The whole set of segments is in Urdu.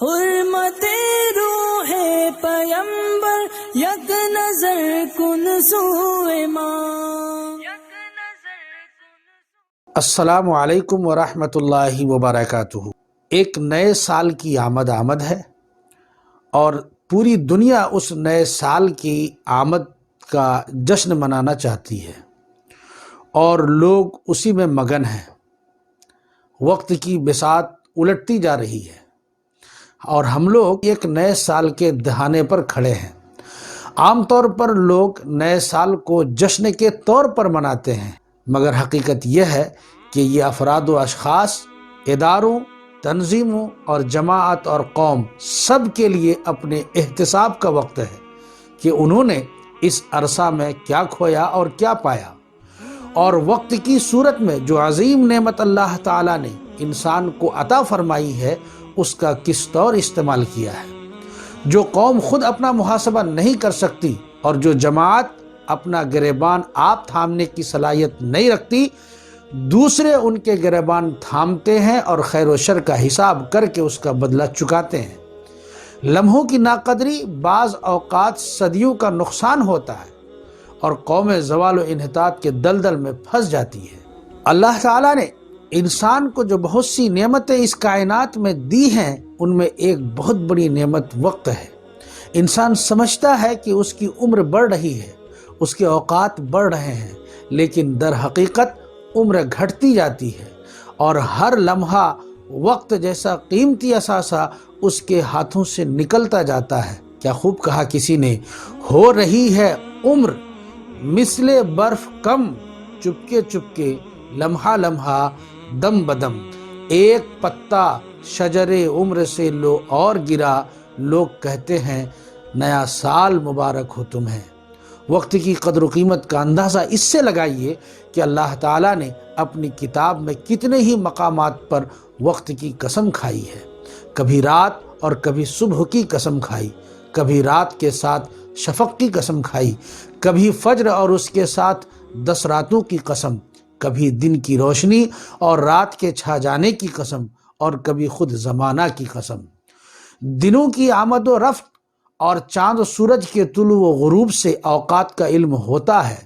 حرمت روح پیمبر یک نظر کن سوئے ماں. السلام علیکم ورحمۃ اللہ وبرکاتہ. ایک نئے سال کی آمد ہے اور پوری دنیا اس نئے سال کی آمد کا جشن منانا چاہتی ہے اور لوگ اسی میں مگن ہیں. وقت کی بساط الٹتی جا رہی ہے اور ہم لوگ ایک نئے سال کے دہانے پر کھڑے ہیں. عام طور پر لوگ نئے سال کو جشن کے طور پر مناتے ہیں، مگر حقیقت یہ ہے کہ یہ افراد و اشخاص، اداروں، تنظیموں اور جماعت اور قوم سب کے لیے اپنے احتساب کا وقت ہے کہ انہوں نے اس عرصہ میں کیا کھویا اور کیا پایا، اور وقت کی صورت میں جو عظیم نعمت اللہ تعالیٰ نے انسان کو عطا فرمائی ہے اس کا کس طور استعمال کیا ہے. جو قوم خود اپنا محاسبہ نہیں کر سکتی اور جو جماعت اپنا گریبان آپ تھامنے کی صلاحیت نہیں رکھتی، دوسرے ان کے گریبان تھامتے ہیں اور خیر و شر کا حساب کر کے اس کا بدلہ چکاتے ہیں. لمحوں کی ناقدری بعض اوقات صدیوں کا نقصان ہوتا ہے اور قوم زوال و انحطاط کے دلدل میں پھنس جاتی ہے. اللہ تعالیٰ نے انسان کو جو بہت سی نعمتیں اس کائنات میں دی ہیں، ان میں ایک بہت بڑی نعمت وقت ہے. انسان سمجھتا ہے کہ اس کی عمر بڑھ رہی ہے، اس کے اوقات بڑھ رہے ہیں، لیکن در حقیقت عمر گھٹتی جاتی ہے اور ہر لمحہ وقت جیسا قیمتی اثاثہ اس کے ہاتھوں سے نکلتا جاتا ہے. کیا خوب کہا کسی نے، ہو رہی ہے عمر مثل برف کم، چپکے چپکے لمحہ لمحہ دم بدم، ایک پتا شجر عمر سے لو اور گرا، لوگ کہتے ہیں نیا سال مبارک ہو تمہیں. وقت کی قدر و قیمت کا اندازہ اس سے لگائیے کہ اللہ تعالیٰ نے اپنی کتاب میں کتنے ہی مقامات پر وقت کی قسم کھائی ہے. کبھی رات اور کبھی صبح کی قسم کھائی، کبھی رات کے ساتھ شفق کی قسم کھائی، کبھی فجر اور اس کے ساتھ 10 راتوں کی قسم، کبھی دن کی روشنی اور رات کے چھا جانے کی قسم، اور کبھی خود زمانہ کی قسم. دنوں کی آمد و رفت اور چاند و سورج کے طلوع و غروب سے اوقات کا علم ہوتا ہے.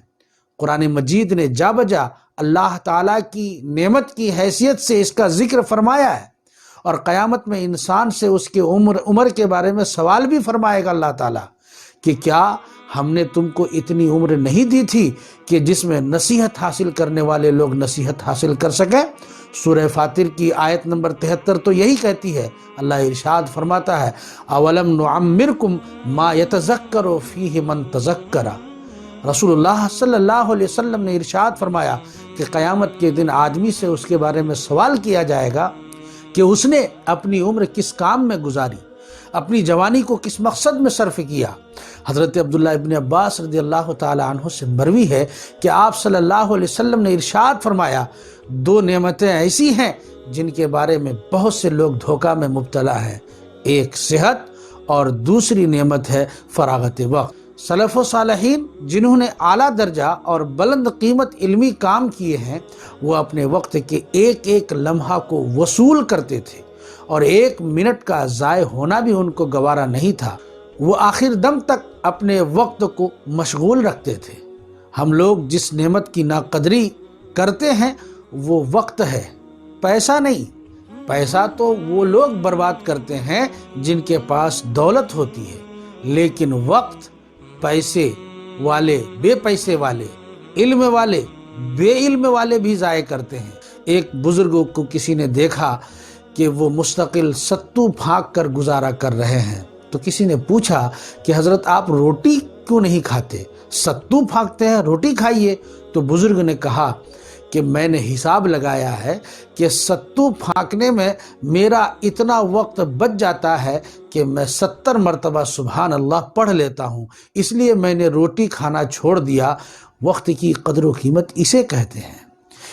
قرآن مجید نے جا بجا اللہ تعالیٰ کی نعمت کی حیثیت سے اس کا ذکر فرمایا ہے، اور قیامت میں انسان سے اس کے عمر کے بارے میں سوال بھی فرمائے گا اللہ تعالیٰ کہ کیا ہم نے تم کو اتنی عمر نہیں دی تھی کہ جس میں نصیحت حاصل کرنے والے لوگ نصیحت حاصل کر سکیں. سورہ فاطر کی آیت نمبر 73 تو یہی کہتی ہے. اللہ ارشاد فرماتا ہے اولم نعمرکم ما یتذکر فیہ من تذکر. رسول اللہ صلی اللہ علیہ وسلم نے ارشاد فرمایا کہ قیامت کے دن آدمی سے اس کے بارے میں سوال کیا جائے گا کہ اس نے اپنی عمر کس کام میں گزاری، اپنی جوانی کو کس مقصد میں صرف کیا. حضرت عبداللہ ابن عباس رضی اللہ تعالی عنہ سے مروی ہے کہ آپ صلی اللہ علیہ وسلم نے ارشاد فرمایا 2 نعمتیں ایسی ہیں جن کے بارے میں بہت سے لوگ دھوکہ میں مبتلا ہیں، ایک صحت اور دوسری نعمت ہے فراغت وقت. سلف و صالحین جنہوں نے اعلیٰ درجہ اور بلند قیمت علمی کام کیے ہیں، وہ اپنے وقت کے ایک ایک لمحہ کو وصول کرتے تھے اور 1 منٹ کا ضائع ہونا بھی ان کو گوارا نہیں تھا. وہ آخر دم تک اپنے وقت کو مشغول رکھتے تھے. ہم لوگ جس نعمت کی ناقدری کرتے ہیں وہ وقت ہے، پیسہ نہیں. پیسہ تو وہ لوگ برباد کرتے ہیں جن کے پاس دولت ہوتی ہے، لیکن وقت پیسے والے، بے پیسے والے، علم والے، بے علم والے بھی ضائع کرتے ہیں. ایک بزرگ کو کسی نے دیکھا کہ وہ مستقل ستو پھانک کر گزارا کر رہے ہیں، تو کسی نے پوچھا کہ حضرت آپ روٹی کیوں نہیں کھاتے، ستو پھانکتے ہیں، روٹی کھائیے. تو بزرگ نے کہا کہ میں نے حساب لگایا ہے کہ ستو پھانکنے میں میرا اتنا وقت بچ جاتا ہے کہ میں 70 مرتبہ سبحان اللہ پڑھ لیتا ہوں، اس لیے میں نے روٹی کھانا چھوڑ دیا. وقت کی قدر و قیمت اسے کہتے ہیں.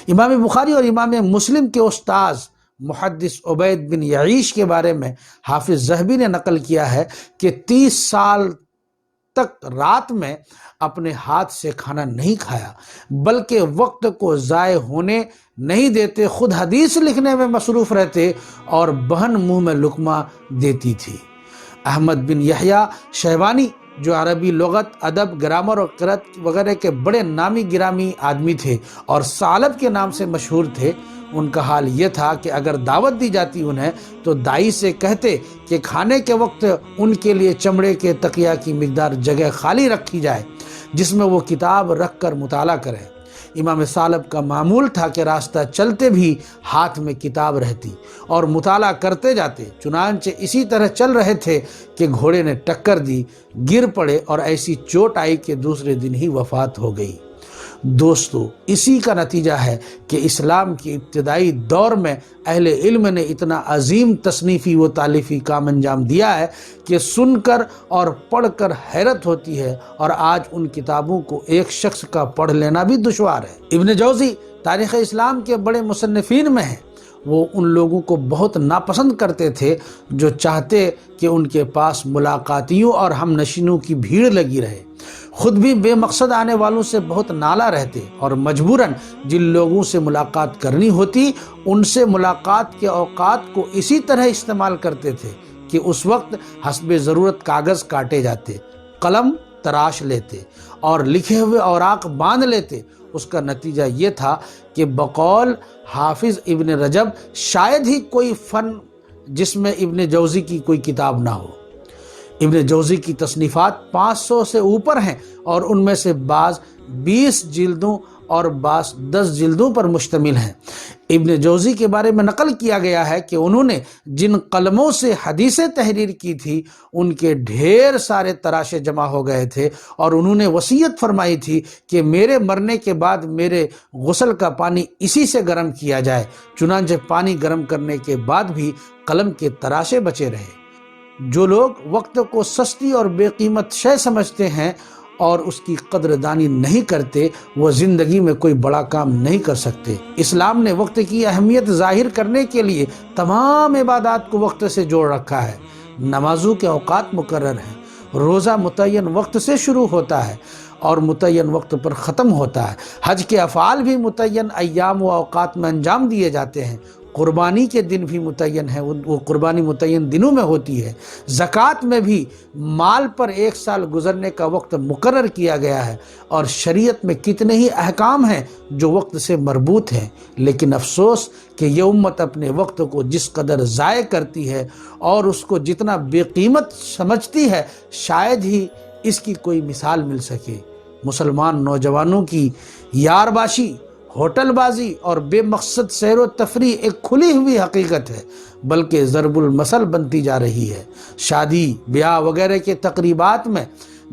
امام بخاری اور امام مسلم کے استاذ محدث عبید بن یعیش کے بارے میں حافظ ذہبی نے نقل کیا ہے کہ 30 سال تک رات میں اپنے ہاتھ سے کھانا نہیں کھایا، بلکہ وقت کو ضائع ہونے نہیں دیتے، خود حدیث لکھنے میں مصروف رہتے اور بہن منہ میں لقمہ دیتی تھی۔ احمد بن یحییٰ شیبانی جو عربی لغت، ادب، گرامر اور قرأت وغیرہ کے بڑے نامی گرامی آدمی تھے اور ثعلب کے نام سے مشہور تھے، ان کا حال یہ تھا کہ اگر دعوت دی جاتی انہیں تو دائی سے کہتے کہ کھانے کے وقت ان کے لیے چمڑے کے تکیہ کی مقدار جگہ خالی رکھی جائے جس میں وہ کتاب رکھ کر مطالعہ کریں۔ امام ثعلب کا معمول تھا کہ راستہ چلتے بھی ہاتھ میں کتاب رہتی اور مطالعہ کرتے جاتے، چنانچہ اسی طرح چل رہے تھے کہ گھوڑے نے ٹکر دی، گر پڑے اور ایسی چوٹ آئی کہ دوسرے دن ہی وفات ہو گئی۔ دوستو، اسی کا نتیجہ ہے کہ اسلام کی ابتدائی دور میں اہل علم نے اتنا عظیم تصنیفی و تالیفی کام انجام دیا ہے کہ سن کر اور پڑھ کر حیرت ہوتی ہے، اور آج ان کتابوں کو ایک شخص کا پڑھ لینا بھی دشوار ہے۔ ابن جوزی تاریخ اسلام کے بڑے مصنفین میں ہیں۔ وہ ان لوگوں کو بہت ناپسند کرتے تھے جو چاہتے کہ ان کے پاس ملاقاتیوں اور ہم نشینوں کی بھیڑ لگی رہے، خود بھی بے مقصد آنے والوں سے بہت نالا رہتے اور مجبوراً جن لوگوں سے ملاقات کرنی ہوتی ان سے ملاقات کے اوقات کو اسی طرح استعمال کرتے تھے کہ اس وقت حسب ضرورت کاغذ کاٹے جاتے، قلم تراش لیتے اور لکھے ہوئے اوراق باندھ لیتے۔ اس کا نتیجہ یہ تھا کہ بقول حافظ ابن رجب شاید ہی کوئی فن جس میں ابن جوزی کی کوئی کتاب نہ ہو۔ ابن جوزی کی تصنیفات 500 سے اوپر ہیں اور ان میں سے بعض 20 جلدوں اور بعض 10 جلدوں پر مشتمل ہیں۔ ابن جوزی کے بارے میں نقل کیا گیا ہے کہ انہوں نے جن قلموں سے حدیثیں تحریر کی تھی ان کے ڈھیر سارے تراشے جمع ہو گئے تھے، اور انہوں نے وصیت فرمائی تھی کہ میرے مرنے کے بعد میرے غسل کا پانی اسی سے گرم کیا جائے، چنانچہ پانی گرم کرنے کے بعد بھی قلم کے تراشے بچے رہے۔ جو لوگ وقت کو سستی اور بے قیمت شے سمجھتے ہیں اور اس کی قدر دانی نہیں کرتے، وہ زندگی میں کوئی بڑا کام نہیں کر سکتے۔ اسلام نے وقت کی اہمیت ظاہر کرنے کے لیے تمام عبادات کو وقت سے جوڑ رکھا ہے۔ نمازوں کے اوقات مقرر ہیں، روزہ متعین وقت سے شروع ہوتا ہے اور متعین وقت پر ختم ہوتا ہے، حج کے افعال بھی متعین ایام و اوقات میں انجام دیے جاتے ہیں، قربانی کے دن بھی متعین ہیں، وہ قربانی متعین دنوں میں ہوتی ہے، زکوٰۃ میں بھی مال پر 1 سال گزرنے کا وقت مقرر کیا گیا ہے، اور شریعت میں کتنے ہی احکام ہیں جو وقت سے مربوط ہیں۔ لیکن افسوس کہ یہ امت اپنے وقت کو جس قدر ضائع کرتی ہے اور اس کو جتنا بے قیمت سمجھتی ہے، شاید ہی اس کی کوئی مثال مل سکے۔ مسلمان نوجوانوں کی یارباشی، ہوٹل بازی اور بے مقصد سیر و تفریح ایک کھلی ہوئی حقیقت ہے، بلکہ ضرب المثل بنتی جا رہی ہے۔ شادی، بیاہ وغیرہ کے تقریبات میں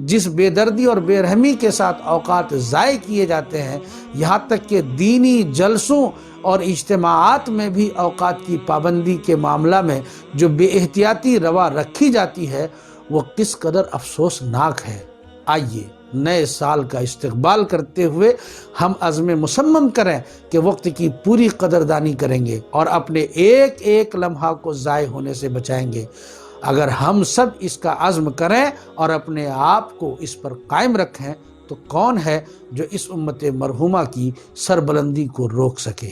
جس بے دردی اور بے رحمی کے ساتھ اوقات ضائع کیے جاتے ہیں، یہاں تک کہ دینی جلسوں اور اجتماعات میں بھی اوقات کی پابندی کے معاملہ میں جو بے احتیاطی روا رکھی جاتی ہے، وہ کس قدر افسوسناک ہے۔ آئیے نئے سال کا استقبال کرتے ہوئے ہم عزم مصمم کریں کہ وقت کی پوری قدردانی کریں گے اور اپنے ایک ایک لمحہ کو ضائع ہونے سے بچائیں گے۔ اگر ہم سب اس کا عزم کریں اور اپنے آپ کو اس پر قائم رکھیں تو کون ہے جو اس امت مرحومہ کی سربلندی کو روک سکے۔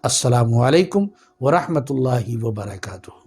السلام علیکم ورحمۃ اللہ وبرکاتہ۔